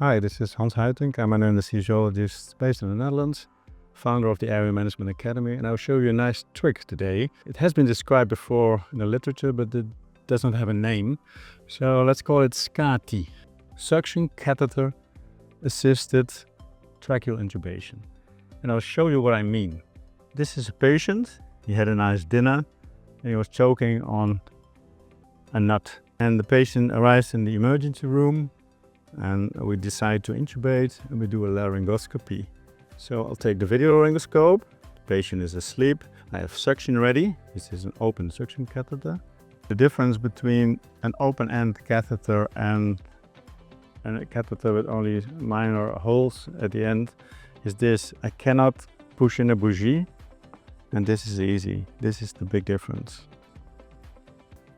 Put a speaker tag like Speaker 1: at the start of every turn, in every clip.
Speaker 1: Hi, this is Johannes Huitink. I'm an anesthesiologist based in the Netherlands, founder of the Airway Management Academy, and I'll show you a nice trick today. It has been described before in the literature, but it does not have a name. So let's call it SCATI, Suction Catheter Assisted Tracheal Intubation. And I'll show you what I mean. This is a patient. He had a nice dinner and he was choking on a nut. And the patient arrives in the emergency room and we decide to intubate and we do a laryngoscopy. So I'll take the video laryngoscope. The patient is asleep. I have suction ready. This is an open suction catheter. The difference between an open end catheter and a catheter with only minor holes at the end is this. I cannot push in a bougie, and this is easy. This is the big difference.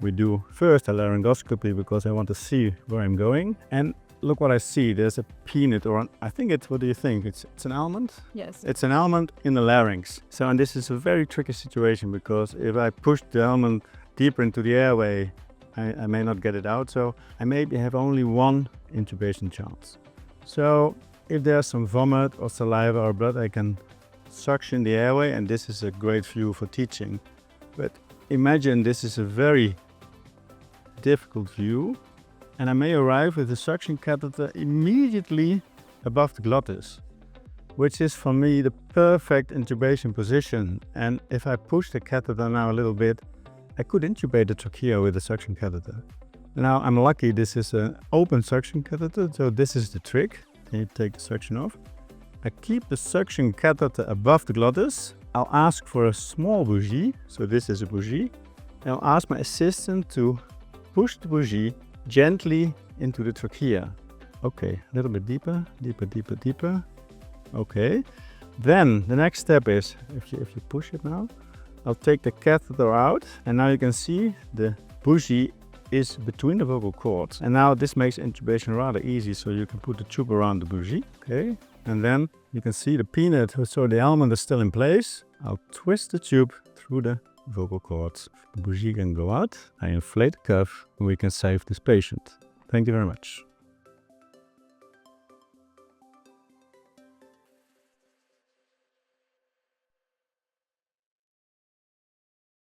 Speaker 1: We do first a laryngoscopy because I want to see where I'm going. And look what I see. There's a peanut, or I think it's, what do you think? It's an almond?
Speaker 2: Yes.
Speaker 1: It's an almond in the larynx. So, and this is a very tricky situation because if I push the almond deeper into the airway, I may not get it out. So I maybe have only one intubation chance. So if there's some vomit or saliva or blood, I can suction the airway, and this is a great view for teaching. But imagine this is a very difficult view, and I may arrive with the suction catheter immediately above the glottis, which is for me the perfect intubation position. And if I push the catheter now a little bit, I could intubate the trachea with a suction catheter. Now I'm lucky this is an open suction catheter, so this is the trick. You take the suction off. I keep the suction catheter above the glottis. I'll ask for a small bougie, so this is a bougie. And I'll ask my assistant to push the bougie gently into the trachea. Okay, a little bit deeper, deeper, deeper, deeper. Okay. Then the next step is, if you push it now, I'll take the catheter out, and now you can see the bougie is between the vocal cords. And now this makes intubation rather easy, so you can put the tube around the bougie. Okay. And then you can see the peanut, so the almond is still in place. I'll twist the tube through the vocal cords. The bougie can go out. I inflate the cuff, and we can save this patient. Thank you very much.